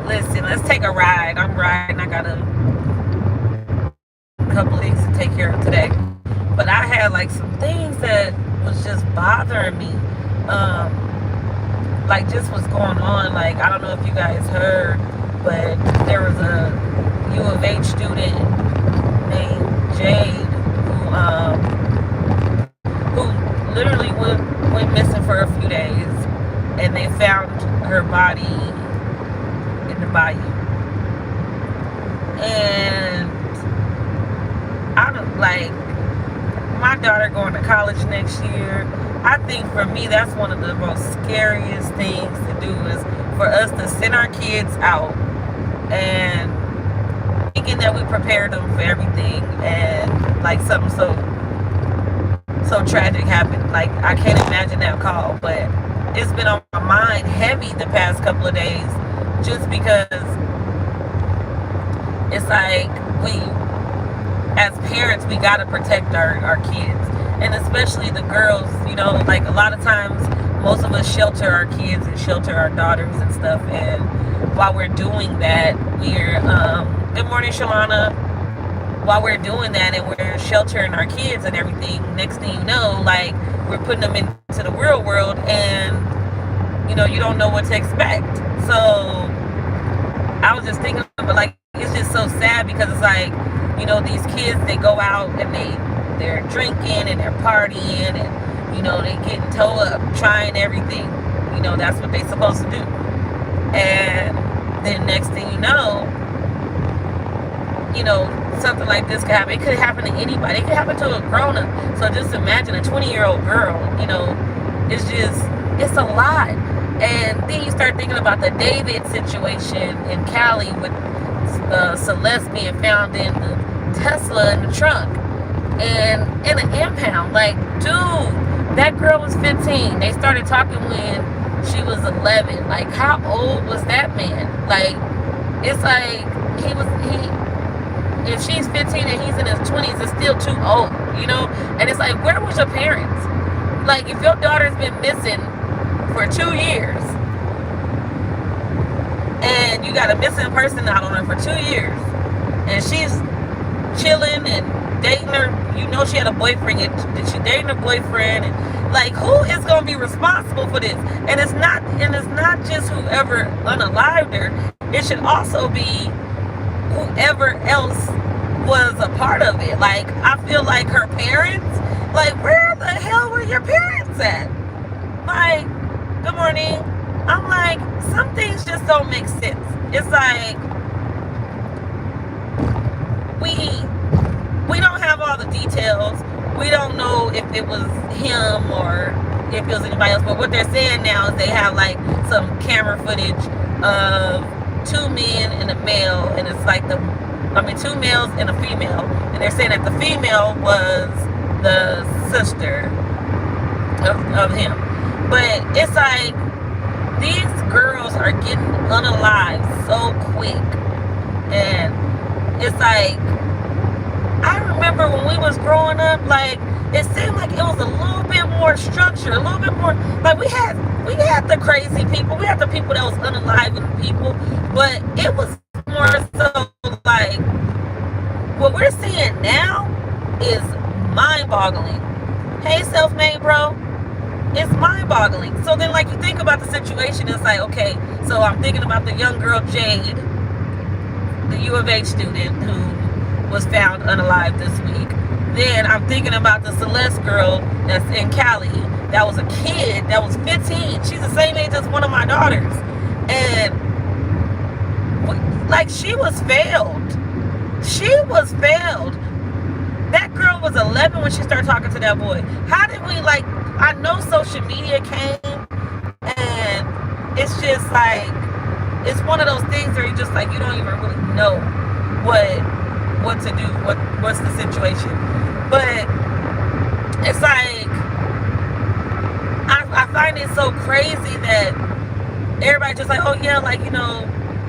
Listen, let's take a ride. I'm riding. I got a couple things to take care of today. But I had like some things that was just bothering me. Like just what's going on. Like I don't know if you guys heard, but there was a U of H student named Jade who literally went missing for a few days, and they found her body in the bayou. And I don't like my daughter going to college next year. I think for me that's one of the most scariest things to do is for us to send our kids out and thinking that we prepared them for everything, and like something so tragic happened. Like I can't imagine that call, but it's been on my mind heavy the past couple of days, just because it's like we, as parents, we gotta protect our kids, and especially the girls. You know, like a lot of times, most of us shelter our kids and shelter our daughters and stuff. And while we're doing that, we're good morning, Shalana. While we're doing that and we're sheltering our kids and everything, next thing you know, like we're putting them into the real world, and you don't know what to expect. So I was just thinking, but like it's just so sad because it's like, these kids, they go out and they're drinking and they're partying, and they getting toe up, trying everything. That's what they're supposed to do. And then next thing something like this could happen. It could happen to anybody. It could happen to a grown up. So just imagine a 20-year-old girl. It's a lot. And then you start thinking about the David situation in Cali with Celeste being found in the Tesla in the trunk and in an impound. Like, dude, that girl was 15. They started talking when she was 11. Like, how old was that man? Like, it's like if she's 15 and he's in his 20s, it's still too old, And it's like, where was your parents? Like, if your daughter's been missing for 2 years and you got a missing person out on her for 2 years and she's chilling and dating her, she had a boyfriend, and she dating her boyfriend, and like, who is going to be responsible for this? And it's not just whoever unalived her. It should also be whoever else was a part of it. Like, I feel like her parents, like, where the hell were your parents at? Like, good morning. I'm like, some things just don't make sense. It's like, we don't have all the details. We don't know if it was him or if it was anybody else. But what they're saying now is they have like some camera footage of 2 men and a male, and it's like 2 males and a female, and they're saying that the female was the sister of him. But it's like these girls are getting unalived so quick, and it's like, I remember when we was growing up, like, it seemed like it was a little bit more structured, a little bit more, like, we had the crazy people, we had the people that was unaliving people, but it was more so like, what we're seeing now is mind-boggling. Hey, self-made bro, it's mind-boggling. So then, like, you think about the situation, it's like, okay, so I'm thinking about the young girl Jade, the U of H student who was found unalive this week. Then I'm thinking about the Celeste girl that's in Cali that was a kid that was 15. She's the same age as one of my daughters. And like, she was failed. She was failed. That girl was 11 when she started talking to that boy. How did we, like, I know social media came, and it's just like, it's one of those things where you just like, you don't even really know what to do, what's the situation. But it's like, I find it so crazy that everybody just like, oh yeah, like,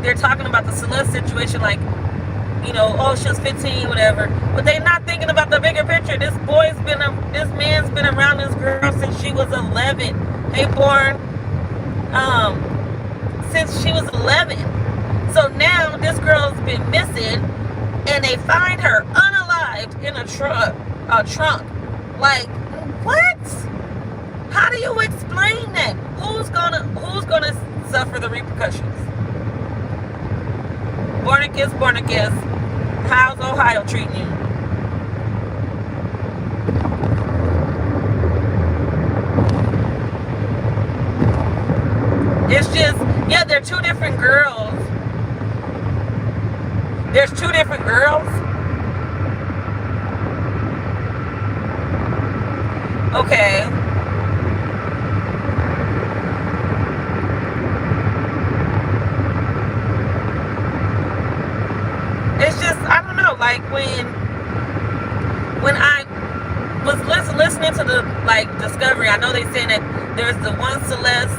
they're talking about the Celeste situation, like, oh, she was 15, whatever. But they're not thinking about the bigger picture. This man's been around this girl since she was 11. Hey, Born. Since she was 11. So now this girl's been missing, and they find her unalived in a trunk. Like, what? How do you explain that? Who's gonna suffer the repercussions? Bornicus, how's Ohio treating you? It's just, yeah, they're two different girls. There's two different girls. Okay. It's just, I don't know, like when I was listening to the Discovery, I know they saying that there's the one Celeste,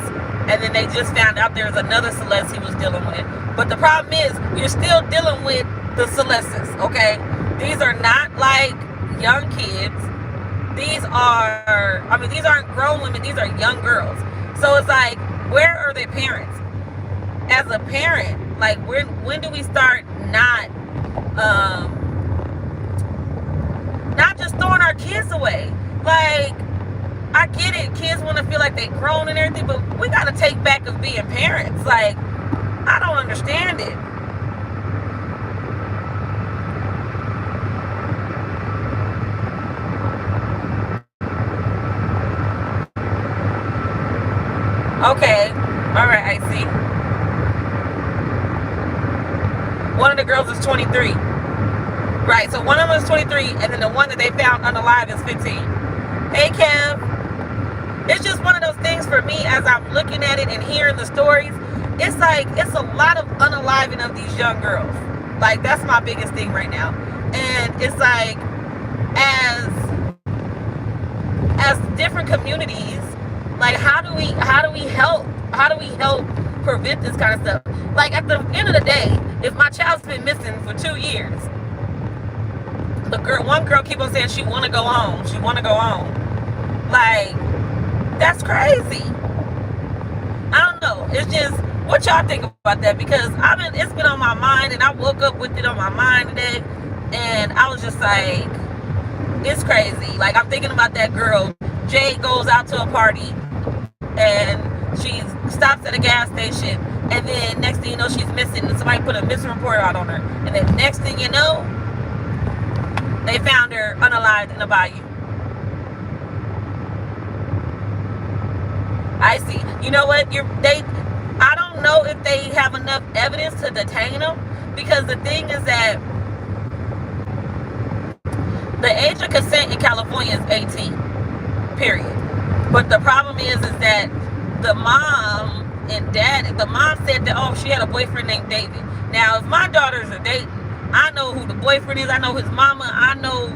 and then they just found out there's another Celeste he was dealing with. But the problem is, you're still dealing with the Celestes, okay? These are not like young kids. These aren't grown women. These are young girls. So it's like, where are their parents? As a parent, like, when do we start not just throwing our kids away? Like, I get it, kids want to feel like they're grown and everything, but we got to take back of being parents. Like, I don't understand it. Okay, alright, I see. One of the girls is 23. Right, so one of them is 23, and then the one that they found unalive is 15. Hey, Kev. It's just one of those things for me as I'm looking at it and hearing the stories. It's like, it's a lot of unaliving of these young girls. Like, that's my biggest thing right now. And it's like, as different communities, like, how do we help prevent this kind of stuff? Like, at the end of the day, if my child's been missing for 2 years, one girl keep on saying she want to go home. She want to go home. Like, that's crazy. I don't know. It's just, what y'all think about that? Because it's been on my mind, and I woke up with it on my mind today, and I was just like, it's crazy. Like, I'm thinking about that girl. Jade goes out to a party, and she stops at a gas station, and then next thing you know, she's missing, and somebody put a missing report out on her, and then next thing you know, they found her unalived in a bayou. I see. You know what? I don't know if they have enough evidence to detain them, because the thing is that the age of consent in California is 18. Period. But the problem is that the mom and dad, the mom said that, oh, she had a boyfriend named David. Now, if my daughters are dating, I know who the boyfriend is. I know his mama. I know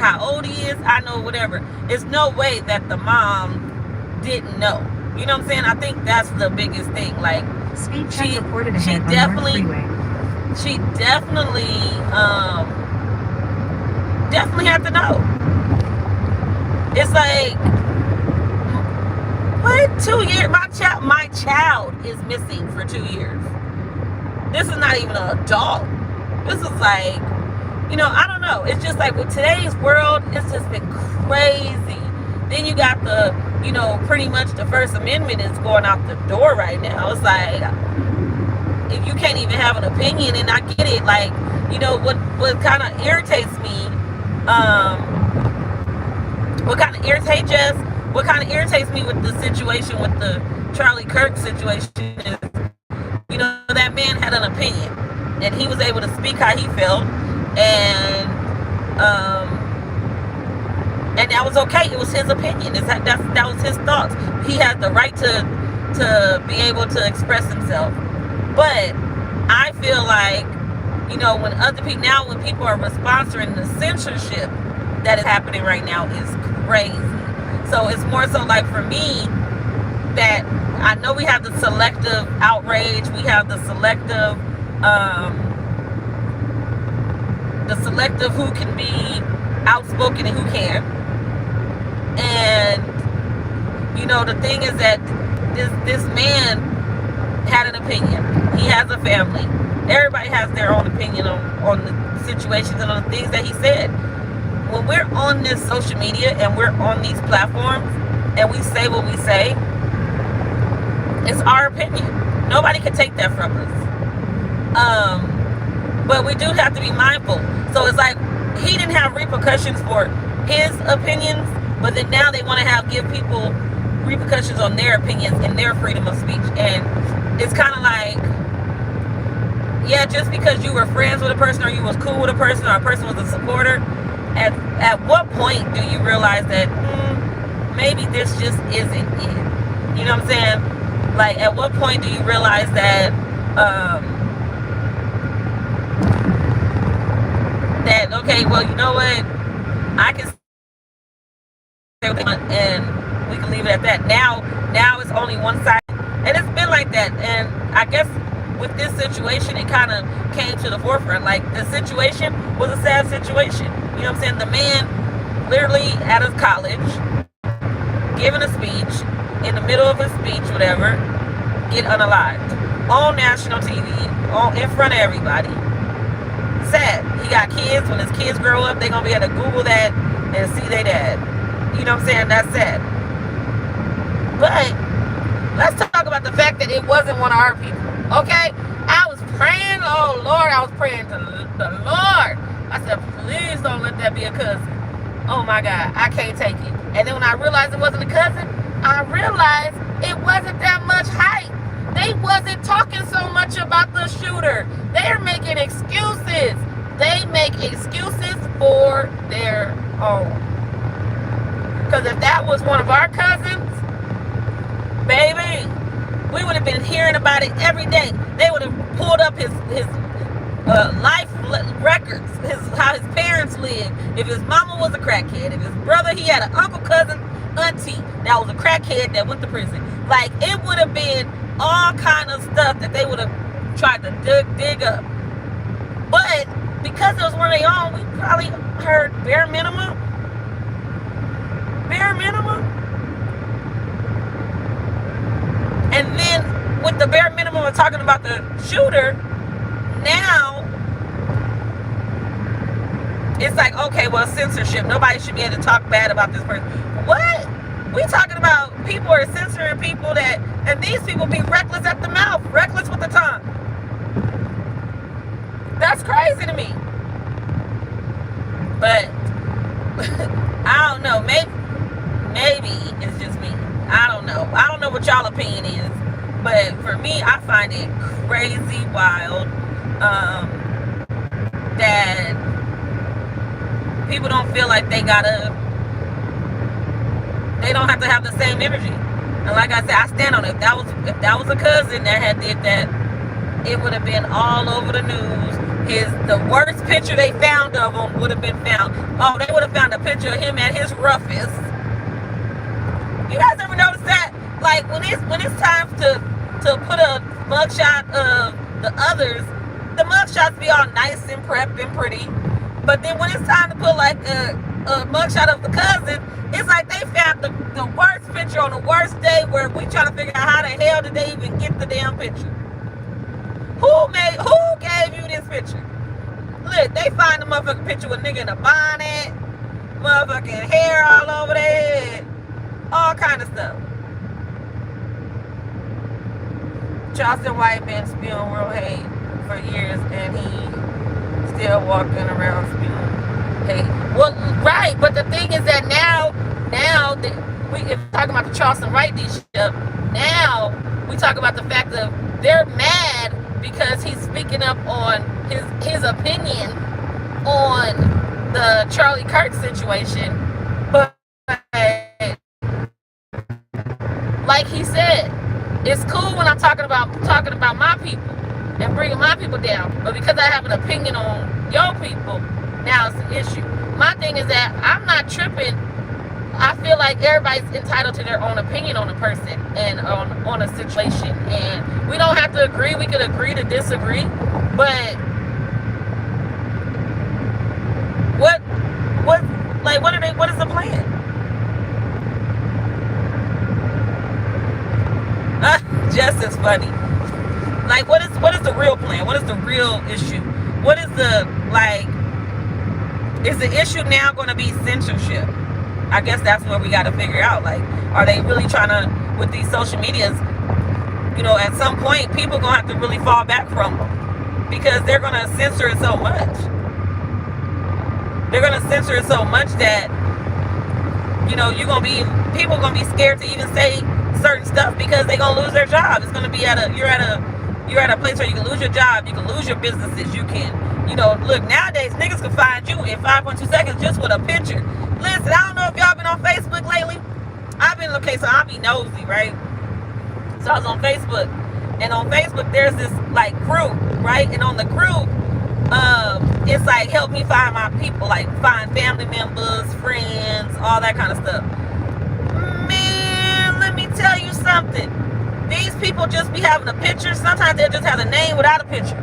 how old he is. I know whatever. There's no way that the mom didn't know. You know what I'm saying? I think that's the biggest thing. Like, speed check reported ahead she on definitely, North Freeway. she definitely had to know. It's like, what? 2 years? My child is missing for 2 years. This is not even an adult. This is like, I don't know. It's just like, with today's world, it's just been crazy. Then you got the, pretty much the First Amendment is going out the door right now. It's like, if you can't even have an opinion, and I get it, like, what kind of irritates me, what kind of irritates me with the situation, with the Charlie Kirk situation, is, that man had an opinion, and he was able to speak how he felt, and that was okay. It was his opinion. That was his thoughts. He had the right to be able to express himself. But I feel like, when people are sponsoring the censorship that is happening right now, is crazy. So it's more so like, for me, that I know we have the selective outrage, we have the selective who can be outspoken and who can't. And the thing is that this man had an opinion. He has a family. Everybody has their own opinion on the situations and on the things that he said. When we're on this social media and we're on these platforms and we say what we say, it's our opinion. Nobody can take that from us. But we do have to be mindful. So it's like he didn't have repercussions for his opinions, but then now they want to give people repercussions on their opinions and their freedom of speech. And it's kind of like, yeah, just because you were friends with a person or you was cool with a person or a person was a supporter, at what point do you realize that maybe this just isn't it? You know what I'm saying? Like, at what point do you realize that okay, well, you know what? I can say what they want and we can leave it at that. Now it's only one side, and it's been like that. And I guess with this situation, it kind of came to the forefront. Like, the situation was a sad situation. You know what I'm saying? The man literally at his college giving a speech, in the middle of his speech, whatever, get unalived on national TV, in front of everybody. Sad. He got kids. When his kids grow up, they're gonna be able to Google that and see their dad. You know what I'm saying? That's sad. But let's talk about the fact that it wasn't one of our people. Okay? I was praying, oh Lord, I was praying to the Lord. I said, please don't let that be a cousin. Oh my God, I can't take it. And then when I realized it wasn't a cousin, I realized it wasn't that much hype. They wasn't talking so much about the shooter. They're making excuses. They make excuses for their own. Because if that was one of our cousins, baby, we would have been hearing about it every day. They would have pulled up his life records, how his parents lived. If his mama was a crackhead, if his brother, he had an uncle, cousin, auntie that was a crackhead that went to prison. Like, it would have been all kind of stuff that they would have tried to dig up. But because it was one of their own, we probably heard bare minimum. And then with the bare minimum of talking about the shooter, now it's like, okay, well, censorship. Nobody should be able to talk bad about this person. What? We talking about people are censoring people and these people be reckless at the mouth, reckless with the tongue. That's crazy to me. But I don't know. Maybe it's just me. I don't know. I don't know what y'all opinion is. But for me, I find it crazy wild that people don't feel like they don't have to have the same energy. And like I said, I stand on it. If that was a cousin that had did that, it would have been all over the news. The worst picture they found of him would have been found. Oh, they would have found a picture of him at his roughest. You guys ever notice that? Like, when it's time to put a mugshot of the others, the mugshots be all nice and prepped and pretty. But then when it's time to put like a mugshot of the cousin, it's like they found the worst picture on the worst day, where we trying to figure out how the hell did they even get the damn picture. Who gave you this picture? Look, they find the motherfucking picture with a nigga in a bonnet, motherfucking hair all over their head, all kind of stuff. Charleston White been spewing real hate for years, and he still walking around spewing hate. Well, right, but the thing is that now if we're talking about the Charleston White ship, now we talk about the fact that they're mad because he's speaking up on his opinion on the Charlie Kirk situation. But like he said, it's cool when I'm talking about my people and bringing my people down, but because I have an opinion on your people, now it's an issue. My thing is that I'm not tripping. I feel like everybody's entitled to their own opinion on a person and on a situation, and we don't have to agree. We could agree to disagree, but what is the plan? Just as funny. Like, what is the real plan? What is the real issue? What is the, like, is the issue now going to be censorship? I guess that's what we got to figure out. Like, are they really trying to, with these social medias, you know, at some point, people going to have to really fall back from them because they're going to censor it so much. They're going to censor it so much that, you know, people are going to be scared to even say certain stuff because they're going to lose their job. It's going to be you're at a place where you can lose your job, you can lose your businesses, you can, you know, look, nowadays niggas can find you in 5.2 seconds just with a picture. Listen, I don't know if y'all been on Facebook lately. I've been, okay, so I'll be nosy, right? So I was on Facebook, and on Facebook there's this like group, right? And on the group, it's like help me find my people, like find family members, friends, all that kind of stuff. Man, let me tell you something. These people just be having a picture. Sometimes they'll just have a name without a picture,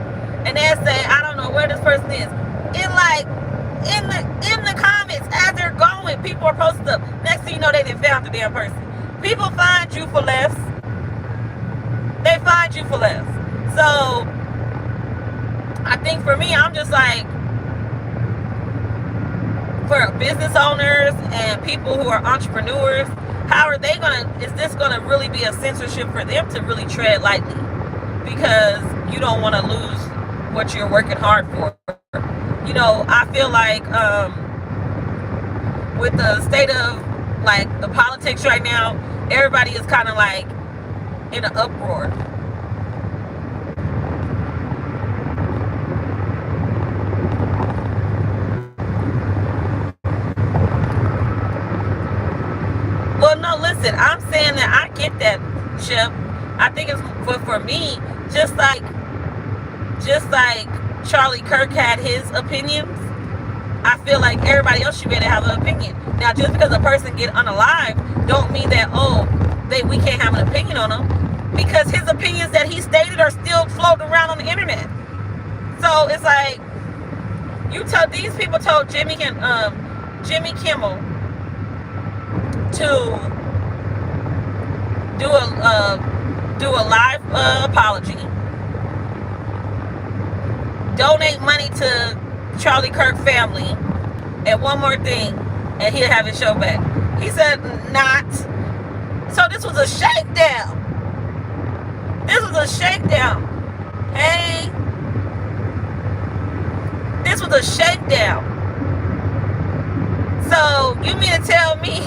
and they'll say, I don't know where this person is. In the comments as they're going, people are posting stuff. Next thing you know, they done found the damn person. People find you for less. They find you for less. So I think for me, I'm just like, for business owners and people who are entrepreneurs, how are they is this gonna really be a censorship for them to really tread lightly? Because you don't want to lose what you're working hard for. You know, I feel like with the state of like the politics right now, everybody is kind of like in an uproar. Well, no, listen, I'm saying that I get that, Chip. I think it's for me, just like Charlie Kirk had his opinions, I feel like everybody else should be able to have an opinion. Now, just because a person get unalive, don't mean that, we can't have an opinion on him, because his opinions that he stated are still floating around on the internet. So it's like, these people told Jimmy Kimmel to do a live apology, donate money to Charlie Kirk family, and one more thing, and he'll have his show back. He said not. So this was a shakedown. Hey, this was a shakedown. So you mean to tell me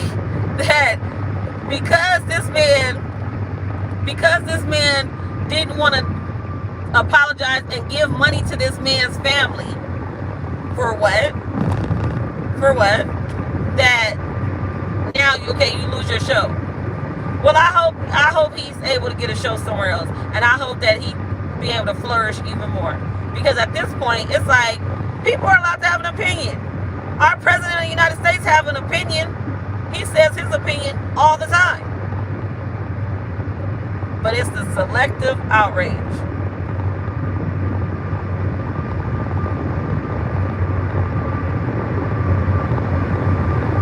that because this man didn't want to apologize and give money to this man's family, for what? That now you lose your show. Well, I hope he's able to get a show somewhere else, and I hope that he be able to flourish even more. Because at this point, it's like people are allowed to have an opinion. Our president of the United States have an opinion. He says his opinion all the time. But it's the selective outrage.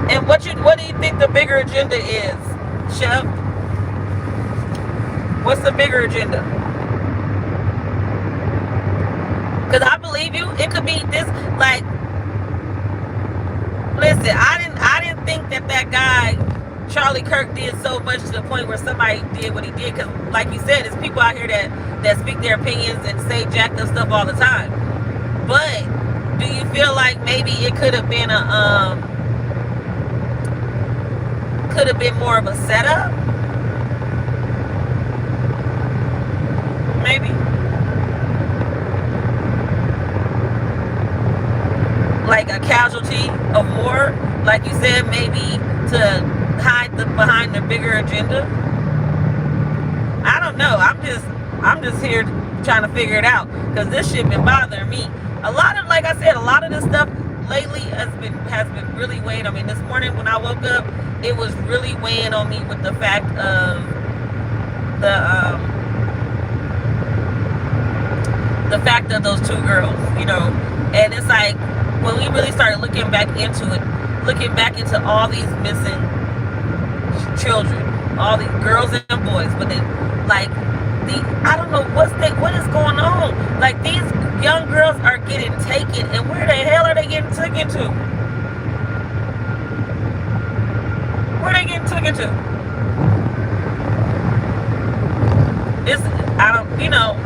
And what do you think the bigger agenda is, Chef? What's the bigger agenda? Because I believe you, it could be this, like, listen, I didn't think that guy Charlie Kirk did so much to the point where somebody did what he did. Because, like you said, there's people out here that speak their opinions and say jacked up stuff all the time. But do you feel like maybe it could have been more of a setup? Maybe. Like a casualty of war, like you said, maybe to hide behind the bigger agenda. I don't know. I'm just here trying to figure it out, because this shit been bothering me. Like I said, a lot of this stuff lately has been really weighing on me. This morning when I woke up, it was really weighing on me with the fact of the fact of those two girls, you know. And it's like, when we really started looking back into all these missing children, all these girls and boys, but then, like, I don't know what is going on. Like, these young girls are getting taken, and where the hell are they getting taken to? Where are they getting taken to?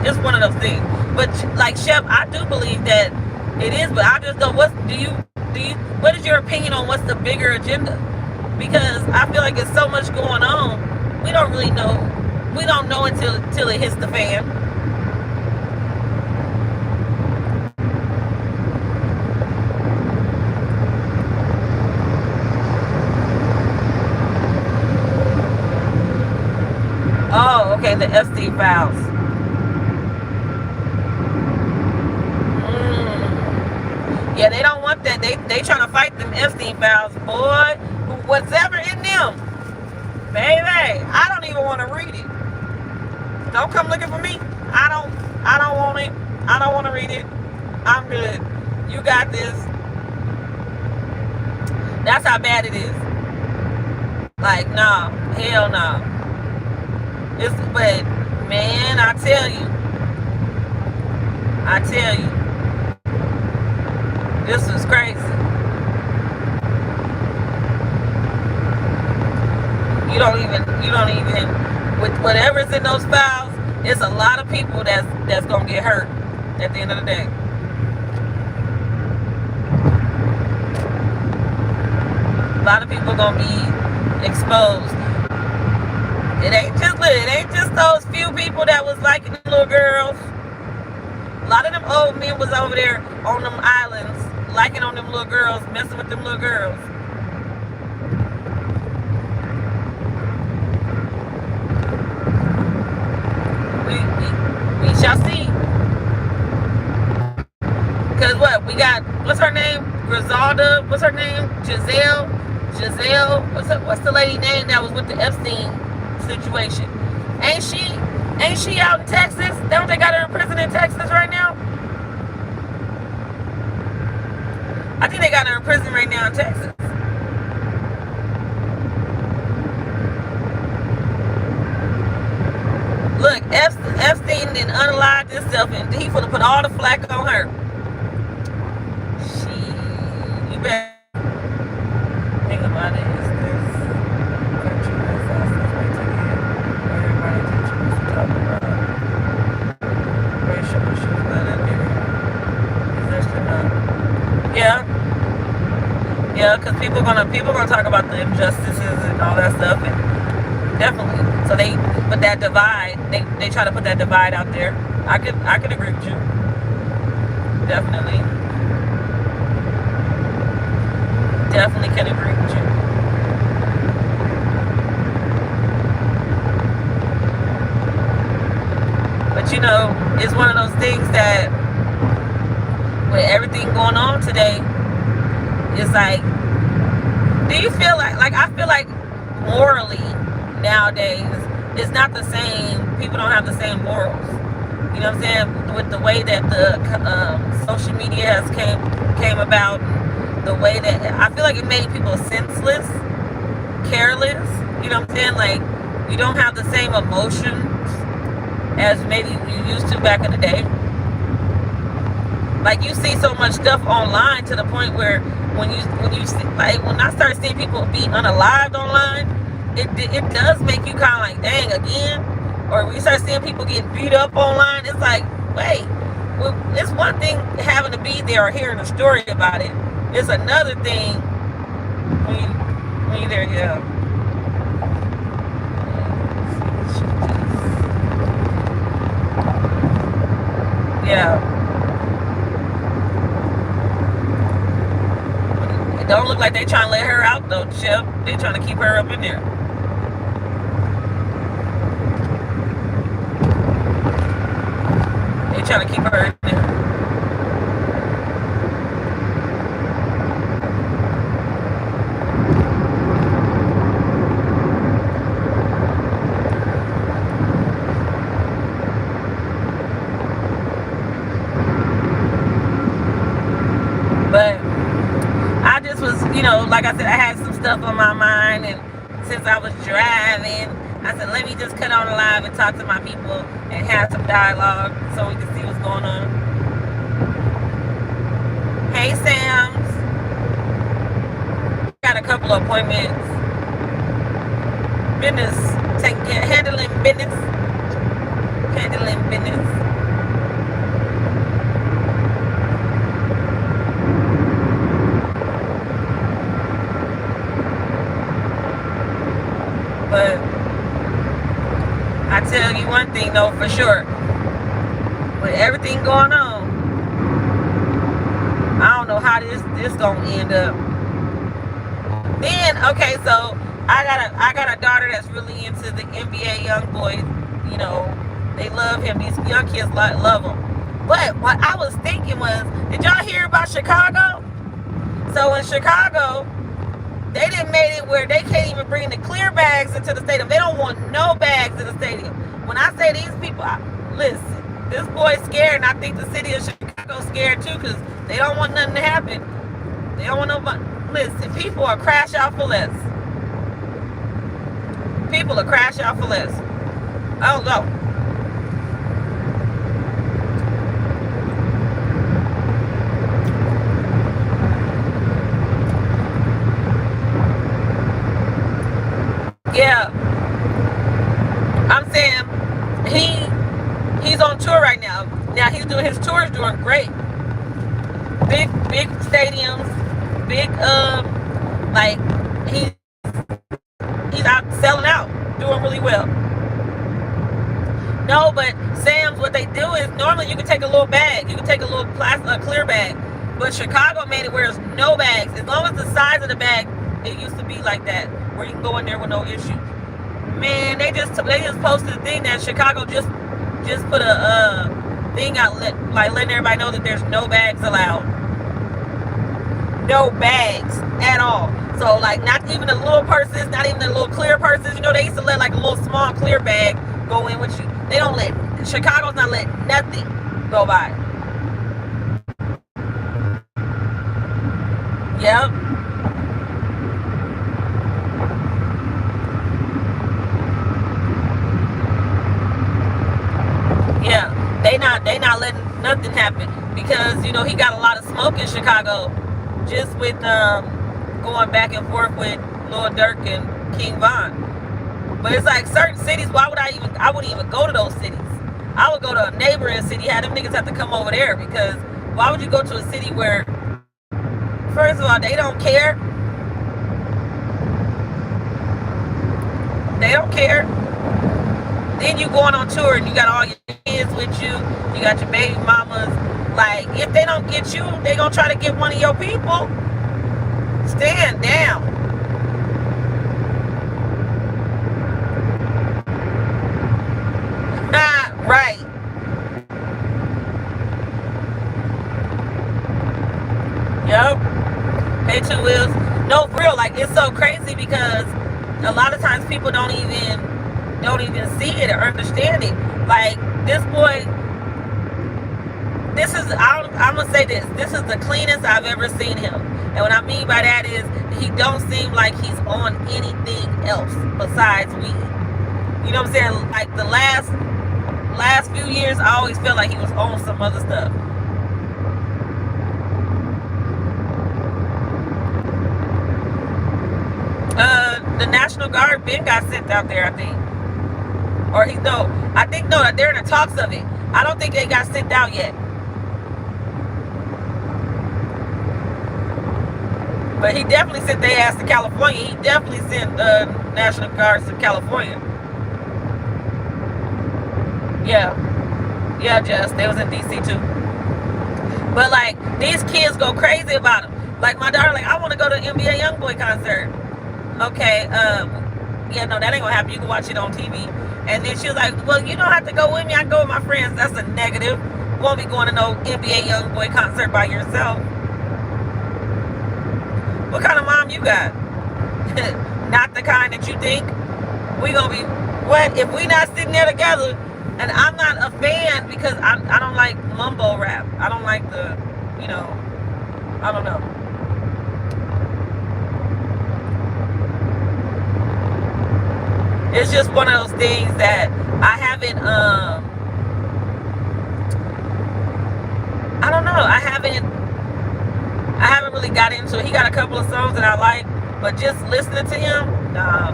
It's one of those things. But like Chef, I do believe that it is, but I just don't. What is your opinion on what's the bigger agenda? Because I feel like there's so much going on. We don't really know. We don't know until it hits the fan. Oh, okay, the Epstein files. Yeah, they don't want that. They trying to fight them Epstein files, boy. Whatever in them, baby. I don't even want to read it. Don't come looking for me. I don't want it. I don't want to read it. I'm good. You got this. That's how bad it is. Like, nah, hell no. But man, I tell you, this is crazy. You don't even with whatever's in those files, it's a lot of people that's gonna get hurt at the end of the day. A lot of people gonna be exposed. It ain't just those few people that was liking the little girls. A lot of them old men was over there on them islands, liking on them little girls, messing with them little girls. We shall see. Cause what? We got, what's her name? Griselda. What's her name? Giselle. What's the lady name that was with the Epstein situation? Ain't she out in Texas? Don't they got her in prison in Texas right now? I think they got her in prison right now in Texas. Look, Epstein didn't unalive himself, and he finna put all the flack on her. You better think about it. Is this country that's awesome way to get everybody attention is talking about racial issues by that area? Is that shit not? Yeah, because people gonna talk about the injustices and all that stuff, and definitely. So they put that divide. They try to put that divide out there. I could agree with you. Definitely can agree with you. But it's one of those things that with everything going on today, it's like, do you feel like I feel like morally nowadays it's not the same. People don't have the same morals. You know what I'm saying? With the way that the social media has came about, the way that I feel like it made people senseless, careless. You know what I'm saying? Like, you don't have the same emotions as maybe you used to back in the day. Like, you see so much stuff online to the point where when you see, like, when I start seeing people be unalived online, it does make you kind of like, dang, again. Or when you start seeing people getting beat up online, it's like, wait, well, it's one thing having to be there or hearing a story about it. It's another thing when you're there, yeah. Yeah. It don't look like they trying to let her out though, Chip. They trying to keep her up in there. They trying to keep her in there. But I just was, like I said, I had some stuff on my mind, and since I was driving, I said, let me just cut on the live and talk to my people and have some dialogue so we can see what's going on. Hey, Sam's. Got a couple of appointments. Business. Handling business. Handling business. But I tell you one thing though, for sure. With everything going on, I don't know how this gonna end up. Then okay, so I got a daughter that's really into the NBA young boys. You know, they love him. These young kids love him. But what I was thinking was, did y'all hear about Chicago? So in Chicago, they didn't made it where they can't even bring the clear bags into the stadium. They don't want no bags in the stadium. When I say these people, listen, this boy's scared, and I think the city of Chicago's scared too, because they don't want nothing to happen. They don't want nobody. Listen, people are crash out for less. People are crash out for less. I don't know. Yeah, I'm saying he's on tour right now. Now he's doing his tour is doing great. Big stadiums, big like he's out selling out, doing really well. No, but Sam's, what they do is normally you can take a little bag, you can take a little clear bag, but Chicago made it where there's no bags. As long as the size of the bag, it used to be like that, where you can go in there with no issue. Man, they just posted a thing that Chicago just put a thing out, letting everybody know that there's no bags allowed. No bags at all. So like, not even the little purses, not even the little clear purses. You know, they used to let like a little small clear bag go in with you. They don't let, Chicago's not letting nothing go by. Yep. Yeah, they not letting nothing happen, because you know he got a lot of smoke in Chicago, just with going back and forth with Lil Durk and King Von. But it's like certain cities, I wouldn't even go to those cities. I would go to a neighboring city, have them niggas have to come over there, because why would you go to a city where, first of all, they don't care. They don't care. Then you going on tour and you got all your kids with you. You got your baby mamas. Like, if they don't get you, they gonna try to get one of your people. Stand down. Right. Yep. Hey, Two Wheels. No, for real. Like, it's so crazy because a lot of times people don't even see it or understand it. Like, this boy, I'm gonna say this is the cleanest I've ever seen him. And what I mean by that is he don't seem like he's on anything else besides weed. You know what I'm saying? Like, the last few years, I always felt like he was on some other stuff. The National Guard Ben got sent out there, I think. Or they're in the talks of it. I don't think they got sent out yet. But he definitely sent their ass to California. He definitely sent National Guards to California. Yeah, Jess, they was in DC too. But like, these kids go crazy about him. Like, my daughter, like, I want to go to NBA YoungBoy concert. Okay, yeah, no, that ain't gonna happen. You can watch it on TV. And then she was like, well, you don't have to go with me. I can go with my friends. That's a negative. You won't be going to no NBA YoungBoy concert by yourself. What kind of mom you got? Not the kind that you think. We gonna be, what? If we not sitting there together, and I'm not a fan because I don't like mumbo rap. I don't like the, you know, I don't know. it's just one of those things that I haven't I don't know. I haven't really got into it. He got a couple of songs that I like, but just listening to him, nah.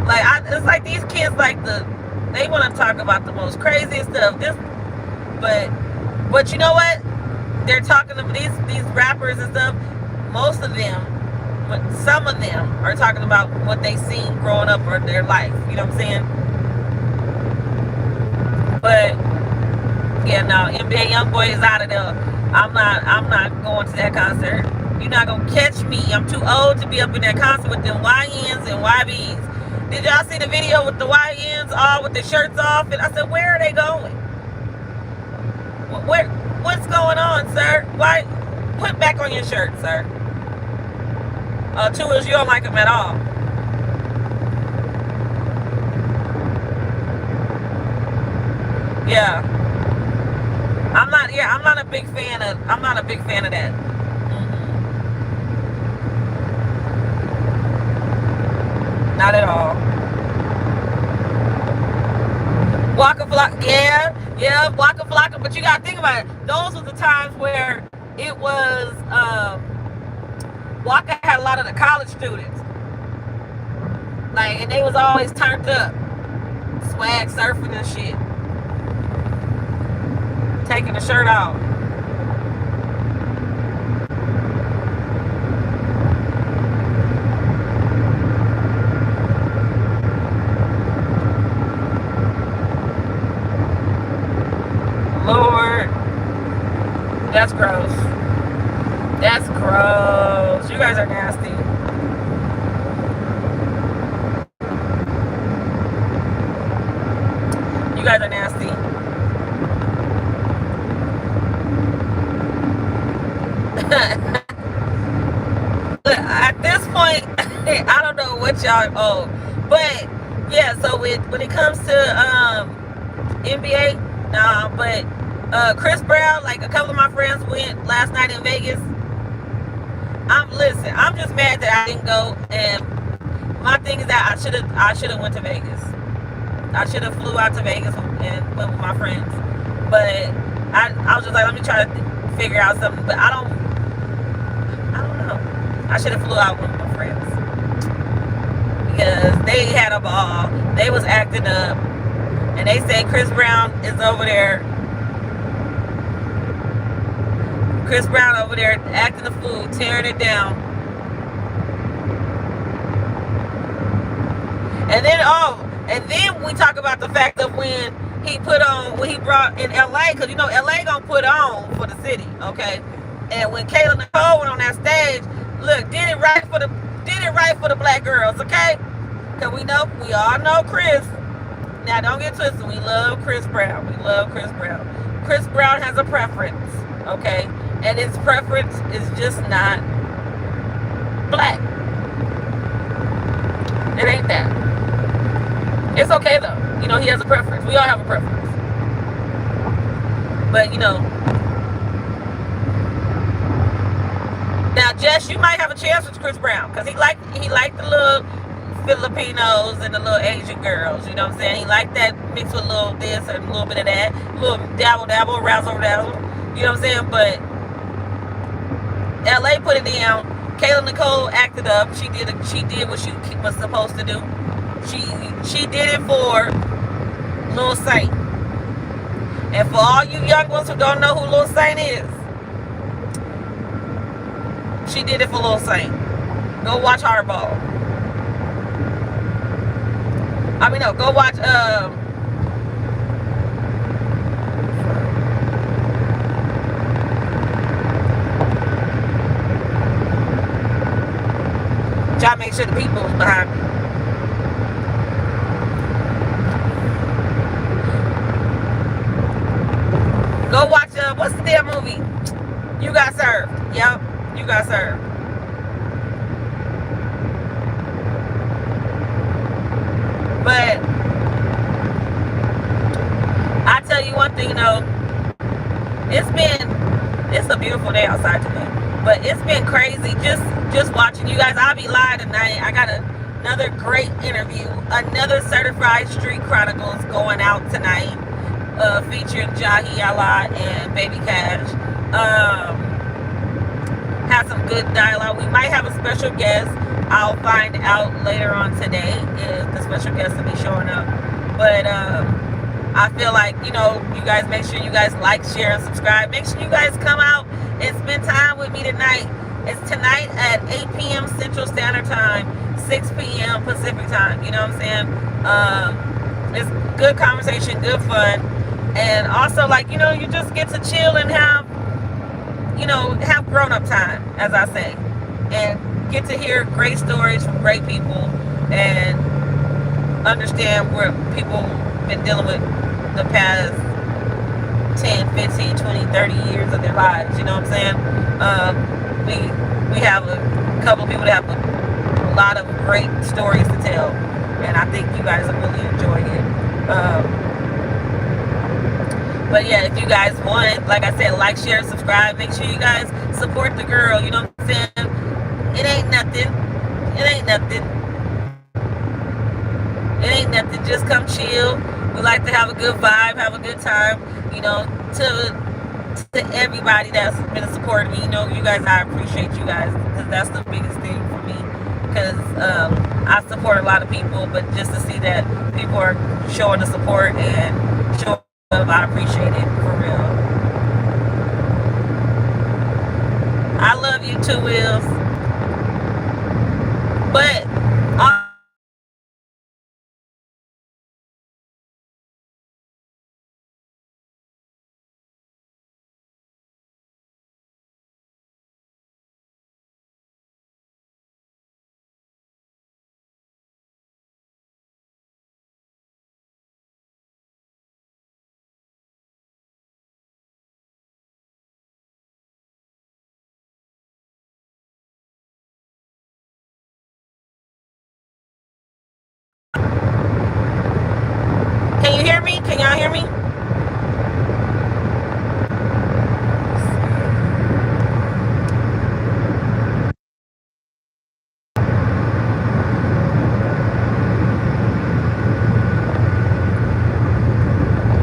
Like it's like these kids they want to talk about the most craziest stuff. But you know what? They're talking about these rappers and stuff. Most of them, but some of them are talking about what they seen growing up or their life. You know what I'm saying? But yeah, no, NBA YoungBoy is out of there. I'm not going to that concert. You're not gonna catch me. I'm too old to be up in that concert with them YNs and YBs. Did y'all see the video with the YNs all with their shirts off? And I said, where are they going? What's going on, sir? Why? Put back on your shirt, sir. Two is you don't like them at all. Yeah. I'm not a big fan of that. Not at all. Waka Flocka, yeah, Waka Flocka, but you gotta think about it. Those were the times where it was Waka had a lot of the college students. Like, and they was always turned up. Swag surfing and shit. Taking the shirt off. Lord. That's gross. That's gross. You guys are nasty. You guys are nasty. At this point, I don't know what y'all owe. But yeah, so when it comes to NBA, but Chris Brown, like a couple of my friends went last night in Vegas. I'm just mad that I didn't go, and my thing is that I should have went to Vegas. I should have flew out to Vegas and went with my friends. But I was just like, let me try to figure out something. But I don't know. I should have flew out with my friends because they had a ball. They was acting up, and they say Chris Brown is over there. Chris Brown over there acting the fool, tearing it down. And then we talk about the fact of when he brought in LA, because you know LA gonna put on for the city, okay? And when Kayla Nicole went on that stage, look, did it right for the black girls, okay? Because we all know Chris. Now don't get twisted, we love Chris Brown. Chris Brown has a preference, okay? And his preference is just not black. It ain't that. It's okay though. You know, he has a preference. We all have a preference. But you know, now Jess, you might have a chance with Chris Brown because he liked the little Filipinos and the little Asian girls. You know what I'm saying? He liked that mixed with a little this and a little bit of that, a little dabble, razzle dazzle. You know what I'm saying? But LA put it down. Kayla Nicole acted up. She did what she was supposed to do. She did it for Lil Saint. And for all you young ones who don't know who Lil Saint is, she did it for Lil Saint. Go watch Hardball. Go watch try to make sure the people behind me. Go watch what's the damn movie? You Got Served. Yep, You Got Served. But I tell you one thing though, it's a beautiful day outside today. But it's been crazy just watching you guys. I'll be live tonight. I got a another great interview, another Certified Street Chronicles going out tonight, featuring Jahi Allah and Baby Cash. Have some good dialogue. We might have a special guest. I'll find out later on today if the special guest will be showing up. But I feel like, you guys make sure you guys like, share, and subscribe. Make sure you guys come out and spend time with me tonight. It's tonight at 8 p.m. Central Standard Time, 6 p.m. Pacific Time. You know what I'm saying? It's good conversation, good fun. And also, you just get to chill and have grown-up time, as I say. And get to hear great stories from great people and understand where people been dealing with the past 10, 15, 20, 30 years of their lives. You know what I'm saying? We have a couple of people that have a lot of great stories to tell, and I think you guys will really enjoy it. But yeah, if you guys want, like I said, like, share, subscribe. Make sure you guys support the girl. You know what I'm saying? It ain't nothing. Just come chill. We like to have a good vibe, have a good time. To everybody that's been supporting me, you guys, I appreciate you guys, because that's the biggest thing for me. Because I support a lot of people, but just to see that people are showing the support and showing love, I appreciate it, for real. I love you too, Wills. But can you hear me? Can y'all hear me?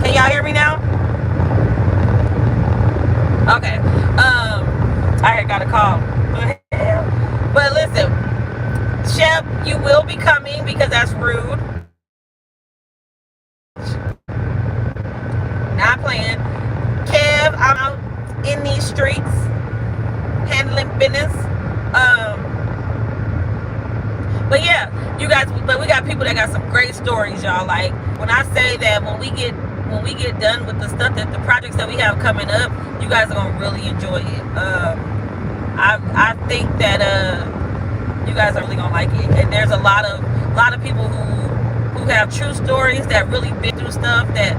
Can y'all hear me now? Okay. I got a call. But listen, Shep, you will be coming, because that's rude. Not playing. Kev, I'm out in these streets handling business. But yeah, you guys, but we got people that got some great stories, y'all. Like, when I say that when we get done with the stuff, that the projects that we have coming up, you guys are gonna really enjoy it. I think that you guys are really gonna like it. And there's a lot of people who have true stories, that really been through stuff, that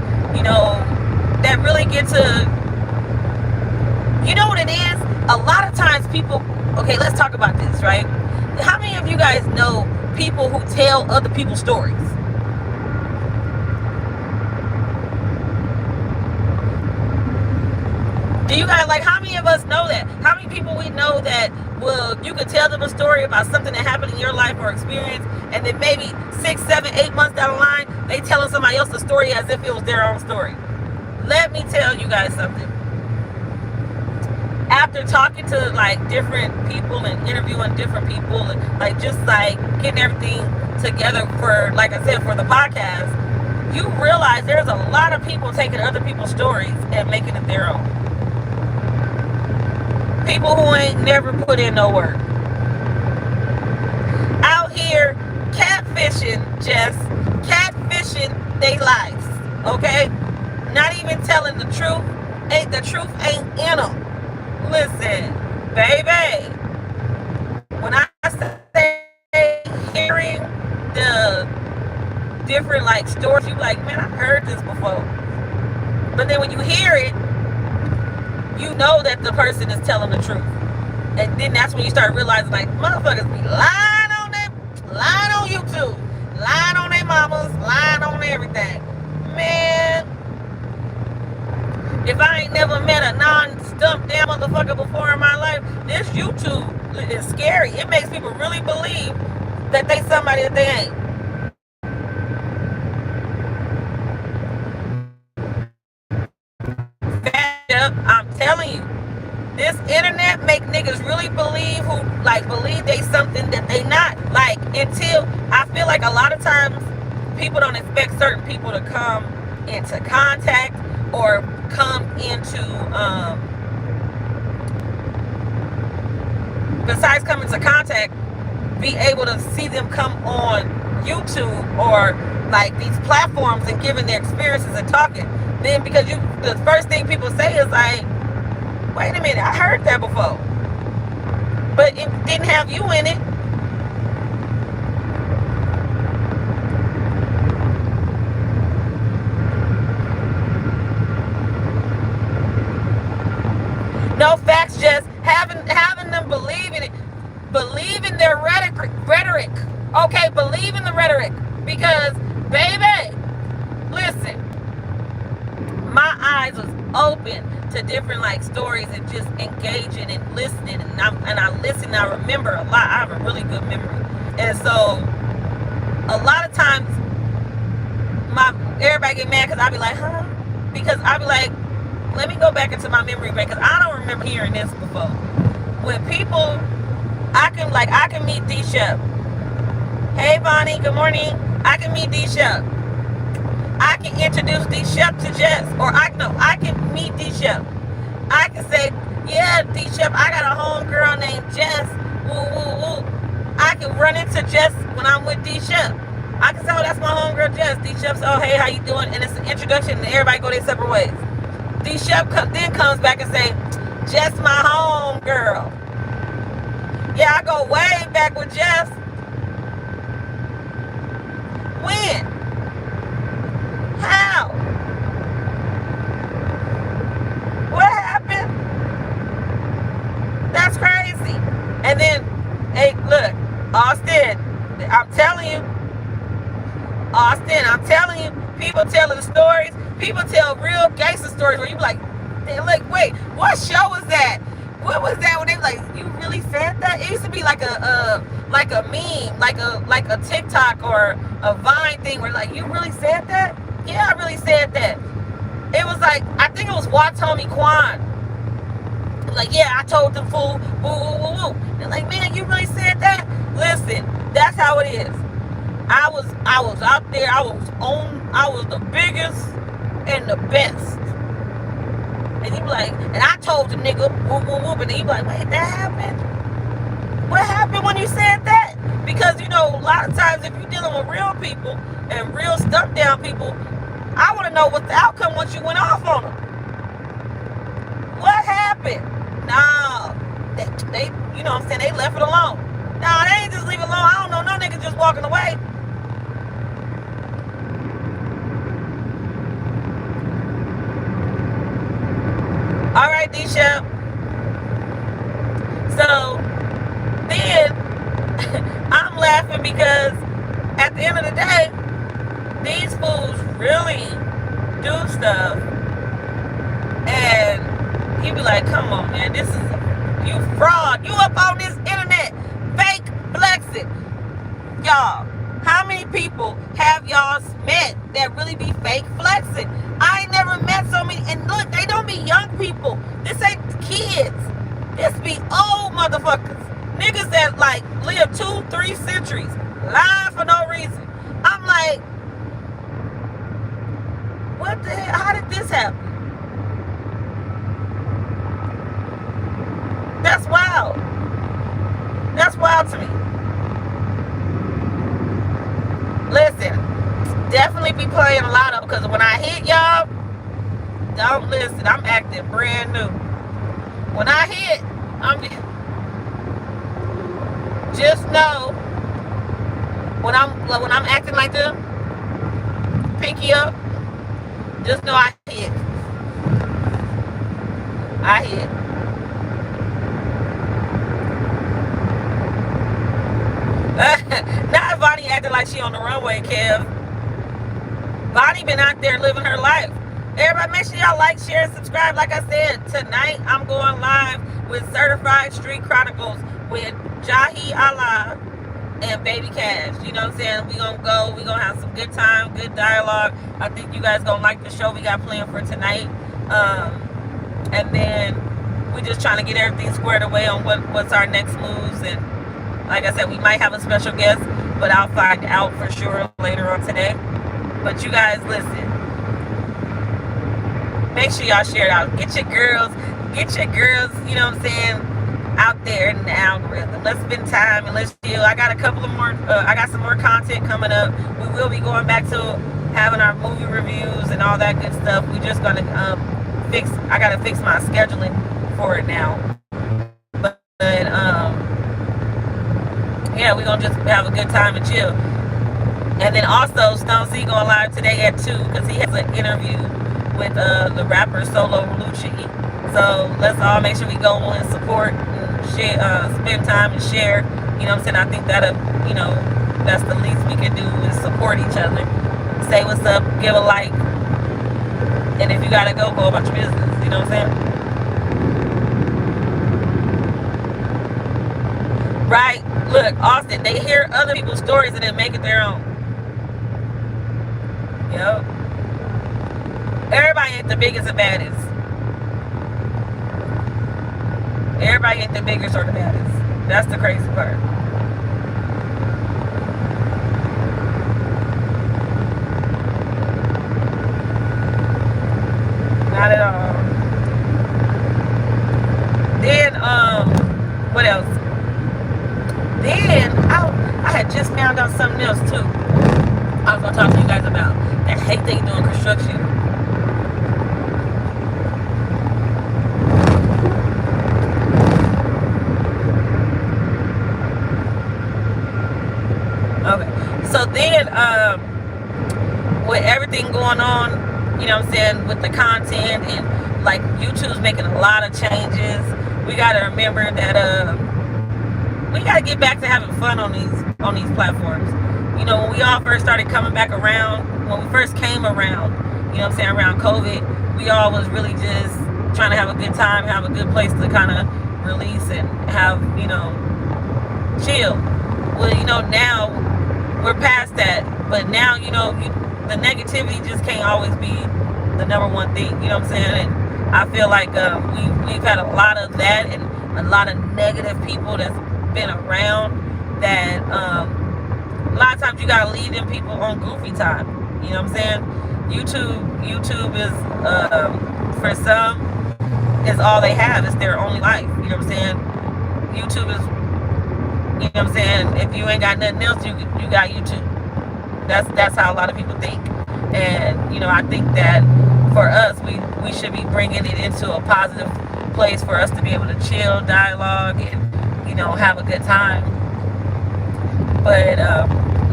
that really get to, what it is. A lot of times people, okay, let's talk about this, right? How many of you guys know people who tell other people's stories? Do you guys, how many of us know that? How many people we know that you could tell them a story about something that happened in your life or experience, and then maybe 6, 7, 8 months down the line, they telling somebody else's story as if it was their own story? Let me tell you guys something. After talking to different people and interviewing different people, and just getting everything together for, like I said, for the podcast, you realize there's a lot of people taking other people's stories and making it their own. People who ain't never put in no work. Out here catfishing, catfishing their lives, okay? Not even telling the truth. The truth ain't in them. Listen, baby, when I say hearing the different stories, you like, man, I've heard this before. But then when you hear it, you know that the person is telling the truth. And then that's when you start realizing, motherfuckers be lying on them, lying on YouTube, lying on their mamas, lying on everything. Man, if I ain't never met a non-stumped down motherfucker before in my life, this YouTube is scary. It makes people really believe that they somebody that they ain't. I'm telling you, this internet make niggas really believe believe they something that they not. Like, until I feel like a lot of times people don't expect certain people to come into contact or come into besides coming to contact, be able to see them come on YouTube or like these platforms and giving their experiences and talking. Then because the first thing people say is like, wait a minute, I heard that before, but it didn't have you in it. No facts, just having them believe in it, believe in their rhetoric. Okay, believe in the rhetoric, because baby, listen, my eyes was open to different like stories and just engaging and listening, and I listen. I remember a lot. I have a really good memory, and so a lot of times everybody get mad because I be like, huh? Because I be like, let me go back into my memory bank, because I don't remember hearing this before. When people, I can meet D-Shep. Hey Bonnie, good morning. I can meet D-Shep. I can introduce D-Shep to Jess, or I can meet D-Shep. I can say, yeah, D-Shep, I got a homegirl named Jess. Woo, woo, woo. I can run into Jess when I'm with D-Shep. I can say, oh, that's my homegirl Jess. D-Shep says, oh, hey, how you doing? And it's an introduction, and everybody go their separate ways. D-Shep then comes back and say, Jess, my homegirl. Yeah, I go way back with Jess. When? How? What happened? That's crazy. And then, hey, look, Austin, I'm telling you, people telling the stories. People tell real gangster stories where you be like, wait, what show was that? What was that? When they be like, you really said that? It used to be like a meme, like a TikTok or a Vine thing where like, you really said that? Yeah, I really said that. It was like, I think it was Watomi Kwan. Like, yeah, I told the fool, woo, woo, woo, woo. They're like, man, you really said that? Listen, that's how it is. I was out there, I was the biggest and the best. And you be like, and I told the nigga, whoop, whoop, whoop, and then you be like, wait, that happened? What happened when you said that? Because, you know, a lot of times if you're dealing with real people and real stuck down people, I want to know what the outcome once you went off on them. What happened? Nah, they you know what I'm saying, they left it alone. Nah, they ain't just leave it alone. I don't know no nigga just walking away. All right, D-Shep. So then I'm laughing because at the end of the day, these fools really do stuff, and you be like, come on, man, this is you fraud. You up on this internet, fake flexing. Y'all, how many people have y'all met that really be fake flexing? I ain't never met so many, and look, they don't be young people. This ain't kids. This be old motherfuckers. Niggas that like live 2-3 centuries, lying for no reason. I'm like, what the hell? How did this happen? That's wild. That's wild to me. Listen, definitely be playing a lotto, because when I hit y'all, don't listen. I'm acting brand new. When I hit, just know when I'm acting like them, pinky up. Just know I hit. I hit. Not Bonnie acting like she on the runway, Kev. Bonnie been out there living her life. Everybody, make sure y'all like, share, and subscribe. Like I said, tonight I'm going live with Certified Street Chronicles with Jahi Allah. and Baby Cash. You know what I'm saying? We gonna go. We gonna have some good time, good dialogue. I think you guys gonna like the show we got planned for tonight. And then we just trying to get everything squared away on what's our next moves. And like I said, we might have a special guest, but I'll find out for sure later on today. But you guys, listen. Make sure y'all share it out. Get your girls, you know what I'm saying, out there in the algorithm. Let's spend time and let's chill. I got a couple of more, I got some more content coming up. We will be going back to having our movie reviews and all that good stuff. We just gonna I gotta fix my scheduling for it now. But yeah, we're gonna just have a good time and chill. And then also Stone C going live today at 2 because he has an interview with the rapper Solo Lucci. So let's all make sure we go and support and share, spend time and share. You know what I'm saying? I think that, you know, that's the least we can do is support each other. Say what's up, give a like. And if you gotta go about your business. You know what I'm saying? Right? Look, Austin, they hear other people's stories and then make it their own. Yep. Everybody ain't the biggest and baddest. Everybody ain't the biggest or the baddest. That's the crazy part. Not at all. Then, what else? Then, I had just found out something else too. I was gonna talk to you guys about that hate they doing construction. Okay. So then, with everything going on, you know what I'm saying, with the content and like YouTube's making a lot of changes. We gotta remember that we gotta get back to having fun on these platforms. You know, when we all first started coming back around, when we first came around, you know what I'm saying, around COVID, we all was really just trying to have a good time, have a good place to kind of release and have, you know, chill. Well, you know, now we're past that, but now, you know, the negativity just can't always be the number one thing, you know what I'm saying? And I feel like we've had a lot of that and a lot of negative people that's been around that a lot of times you gotta leave them people on goofy time, you know what I'm saying? YouTube is for some is all they have. It's their only life, you know what I'm saying? YouTube is, you know what I'm saying, if you ain't got nothing else, you got YouTube. That's how a lot of people think. And, you know, I think that for us, we should be bringing it into a positive place for us to be able to chill, dialogue, and, you know, have a good time. But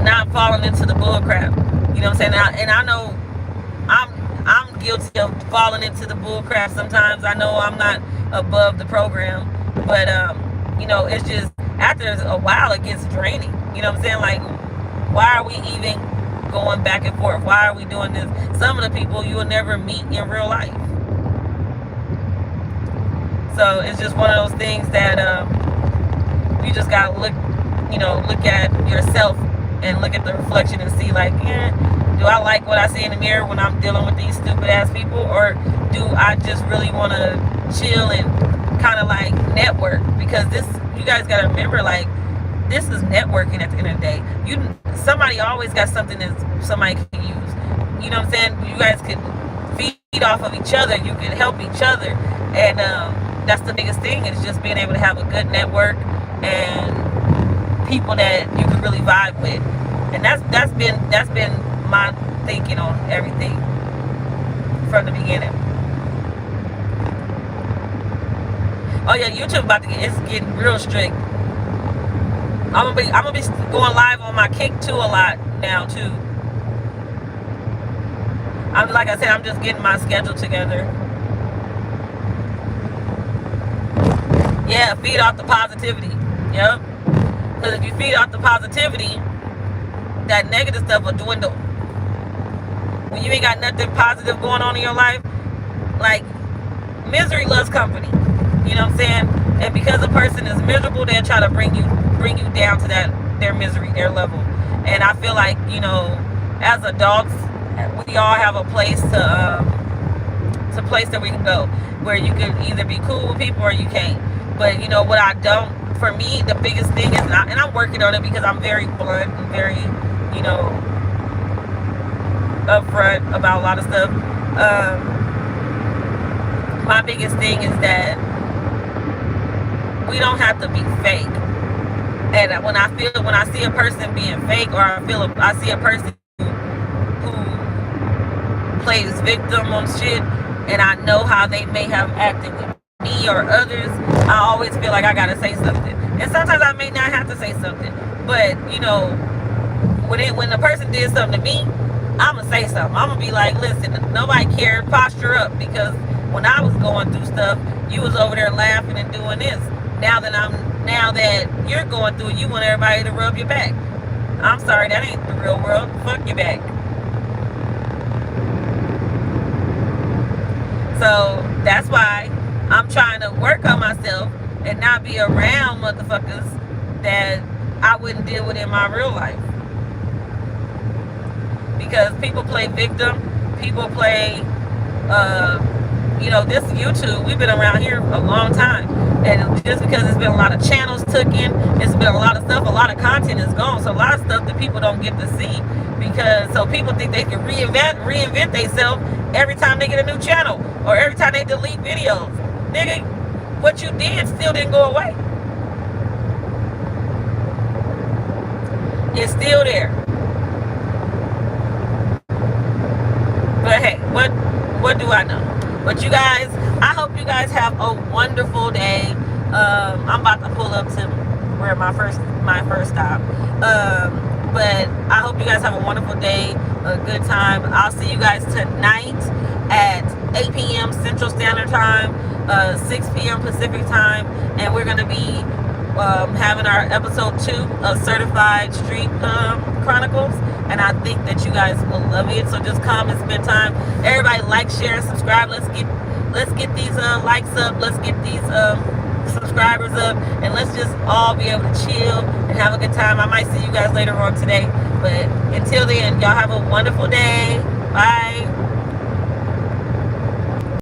not falling into the bull crap. You know what I'm saying? And I know I'm guilty of falling into the bull crap sometimes. I know I'm not above the program. But, you know, it's just, after a while, it gets draining. You know what I'm saying? Like, why are we even going back and forth? Why are we doing this? Some of the people you will never meet in real life. So it's just one of those things that you just gotta look at yourself and look at the reflection and see, like, do I like what I see in the mirror when I'm dealing with these stupid ass people, or do I just really want to chill and kind of like network? Because this, you guys gotta remember, like, this is networking at the end of the day. Somebody always got something that somebody can use. You know what I'm saying? You guys can feed off of each other. You can help each other. And that's the biggest thing, is just being able to have a good network and people that you can really vibe with. And that's been my thinking on everything from the beginning. Oh yeah, YouTube it's getting real strict. I'm gonna be going live on my Kick too a lot now too. Like I said, I'm just getting my schedule together. Yeah, feed off the positivity. Yep. Because if you feed off the positivity, that negative stuff will dwindle. When you ain't got nothing positive going on in your life, like, misery loves company. You know what I'm saying? And because a person is miserable, they'll try to bring you down to that their misery, their level. And I feel like, as adults, we all have a place to place that we can go, where you can either be cool with people or you can't. But what I don't, for me, the biggest thing is, and I'm working on it because I'm very blunt and very, upfront about a lot of stuff. My biggest thing is that we don't have to be fake. And when I see a person being fake, or I see a person who plays victim on shit, and I know how they may have acted with me or others, I always feel like I gotta say something. And sometimes I may not have to say something, but when the person did something to me, I'ma say something. I'ma be like, listen, nobody cared, posture up, because when I was going through stuff, you was over there laughing and doing this. Now that you're going through it, you want everybody to rub your back. I'm sorry, that ain't the real world. Fuck your back. So that's why I'm trying to work on myself and not be around motherfuckers that I wouldn't deal with in my real life. Because people play victim, people play, this YouTube, we've been around here a long time. And just because there's been a lot of channels taken, it's been a lot of stuff, a lot of content is gone. So a lot of stuff that people don't get to see, so people think they can reinvent themselves every time they get a new channel or every time they delete videos. Nigga, what you did still didn't go away. It's still there. But hey, what do I know? But you guys, I hope you guys have a wonderful day. I'm about to pull up to where my first stop. But I hope you guys have a wonderful day, a good time. I'll see you guys tonight at 8 p.m. Central Standard Time, 6 p.m. Pacific Time, and we're gonna be having our episode 2 of Certified Street Chronicles, and I think that you guys will love it. So just come and spend time. Everybody like, share, and subscribe. Let's get these likes up. Let's get these subscribers up, and let's just all be able to chill and have a good time. I might see you guys later on today, but until then, y'all have a wonderful day. Bye.